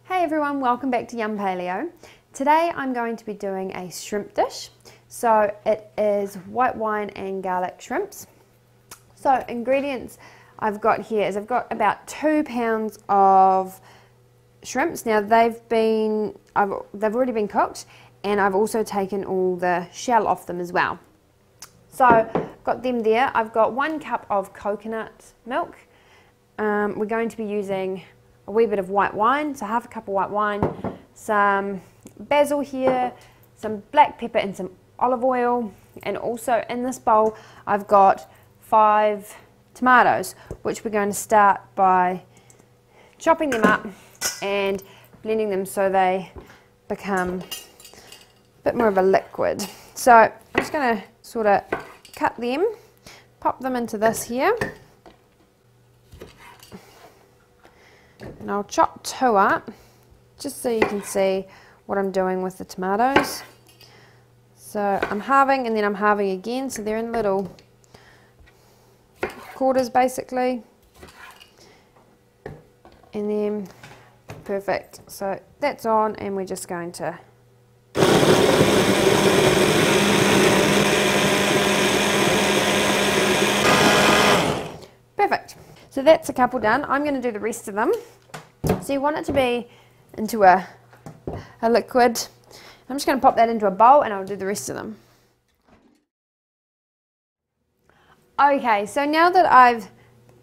Hey everyone, welcome back to Yum Paleo. Today I'm going to be doing a shrimp dish. So it is white wine and garlic shrimps. So ingredients I've got here is I've got about 2 pounds of shrimps. Now they've already been cooked, and I've also taken all the shell off them as well. So I've got them there. I've got 1 cup of coconut milk. We're going to be using a wee bit of white wine, so half a cup of white wine, some basil here, some black pepper and some olive oil, and also in this bowl I've got 5 tomatoes, which we're going to start by chopping them up and blending them so they become a bit more of a liquid. So I'm just going to sort of cut them, pop them into this here. And I'll chop 2 up, just so you can see what I'm doing with the tomatoes. So I'm halving and then I'm halving again, so they're in little quarters basically. And then, perfect. So that's on, and we're just going to perfect. So that's a couple done. I'm going to do the rest of them. So you want it to be into a liquid. I'm just going to pop that into a bowl and I'll do the rest of them. Okay, so now that I've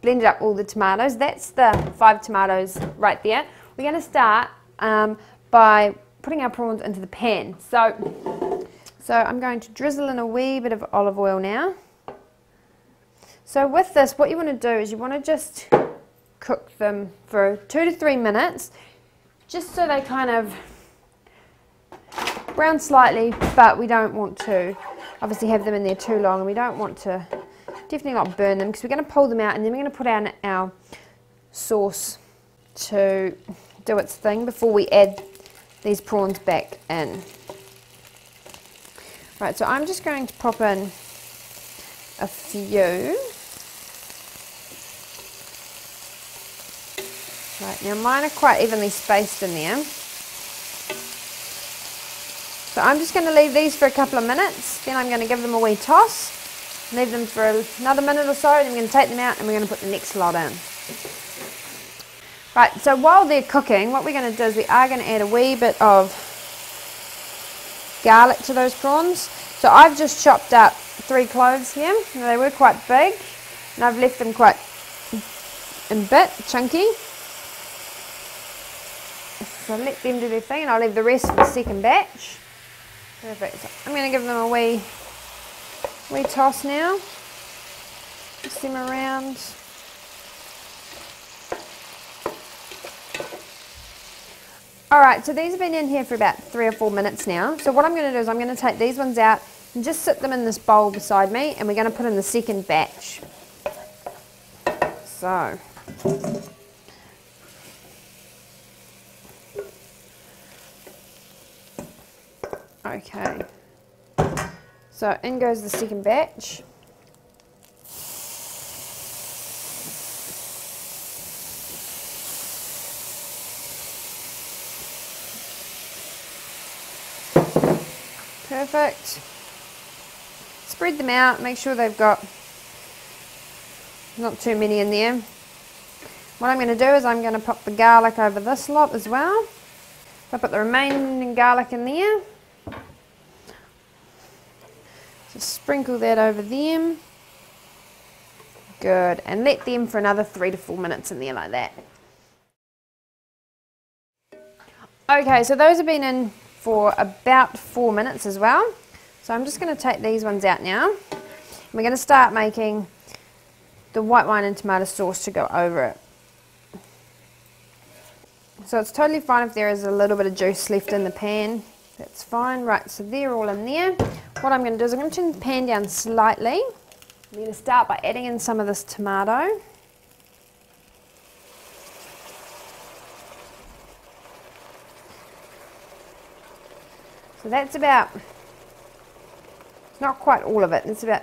blended up all the tomatoes, that's the 5 tomatoes right there. We're going to start by putting our prawns into the pan. So I'm going to drizzle in a wee bit of olive oil now. So with this, what you want to do is you want to just cook them for 2 to 3 minutes, just so they kind of brown slightly, but we don't want to obviously have them in there too long, and we don't want to definitely not burn them, because we're going to pull them out and then we're going to put on our sauce to do its thing before we add these prawns back in. Right, so I'm just going to pop in a few. Right, now mine are quite evenly spaced in there. So I'm just going to leave these for a couple of minutes, then I'm going to give them a wee toss, leave them for another minute or so, and then we're going to take them out and we're going to put the next lot in. Right, so while they're cooking, what we're going to do is we are going to add a wee bit of garlic to those prawns. So I've just chopped up 3 cloves here. They were quite big, and I've left them quite a bit chunky. So let them do their thing, and I'll leave the rest for the second batch. Perfect. So I'm going to give them a wee toss now. Just them around. Alright, so these have been in here for about 3 or 4 minutes now. So what I'm going to do is I'm going to take these ones out and just sit them in this bowl beside me, and we're going to put in the second batch. So okay, so in goes the second batch. Perfect. Spread them out, make sure they've got not too many in there. What I'm going to do is I'm going to pop the garlic over this lot as well. I'll put the remaining garlic in there. Just sprinkle that over them. Good, and let them for another 3 to 4 minutes in there like that. Okay, so those have been in for about 4 minutes as well. So I'm just going to take these ones out now. We're going to start making the white wine and tomato sauce to go over it. So it's totally fine if there is a little bit of juice left in the pan. That's fine. Right, so they're all in there. What I'm going to do is I'm going to turn the pan down slightly. I'm going to start by adding in some of this tomato. So that's about, it's not quite all of it, it's about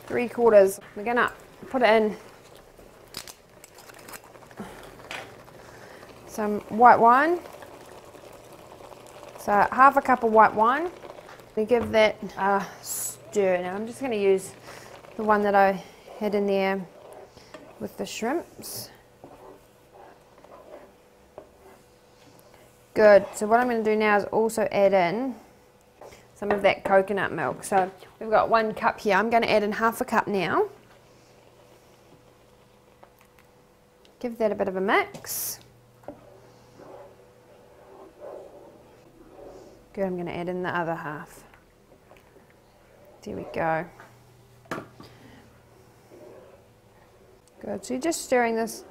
3/4. We're going to put it in some white wine. So half a cup of white wine. We give that a stir. Now I'm just going to use the one that I had in there with the shrimps. Good. So what I'm going to do now is also add in some of that coconut milk. So we've got 1 cup here. I'm going to add in half a cup now. Give that a bit of a mix. Good, I'm going to add in the other half. There we go. Good, so you're just stirring this,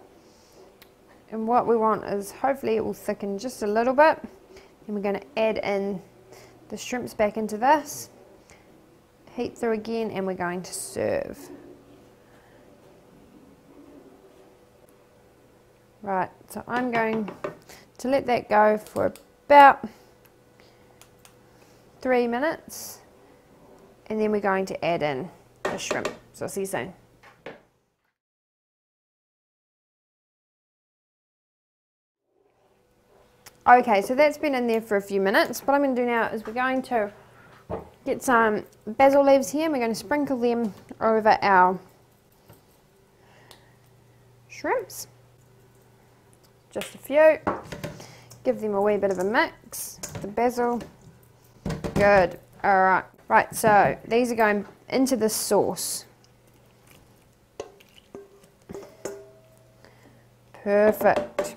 and what we want is hopefully it will thicken just a little bit. Then we're going to add in the shrimps back into this, heat through again, and we're going to serve. Right, so I'm going to let that go for about 3 minutes, and then we're going to add in the shrimp. So I'll see you soon. Okay, so that's been in there for a few minutes. What I'm going to do now is we're going to get some basil leaves here, and we're going to sprinkle them over our shrimps. Just a few. Give them a wee bit of a mix. The basil. Good. Alright. Right, so these are going into the sauce. Perfect.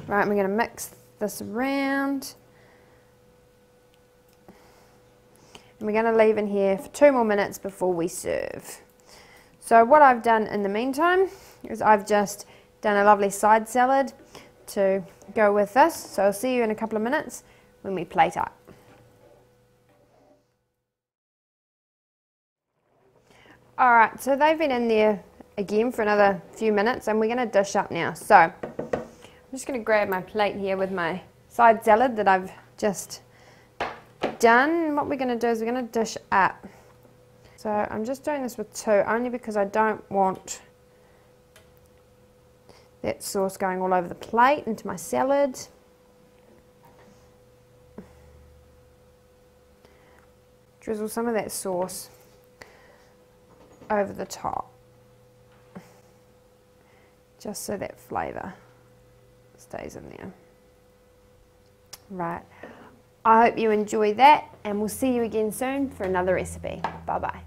Right, we're going to mix this around. And we're going to leave in here for 2 more minutes before we serve. So what I've done in the meantime is I've just done a lovely side salad to go with this. So I'll see you in a couple of minutes when we plate up. Alright, so they've been in there again for another few minutes, and we're going to dish up now. So I'm just going to grab my plate here with my side salad that I've just done. And what we're going to do is we're going to dish up. So I'm just doing this with 2 only because I don't want that sauce going all over the plate into my salad. Drizzle some of that sauce over the top, just so that flavour stays in there. Right, I hope you enjoy that, and we'll see you again soon for another recipe. Bye bye.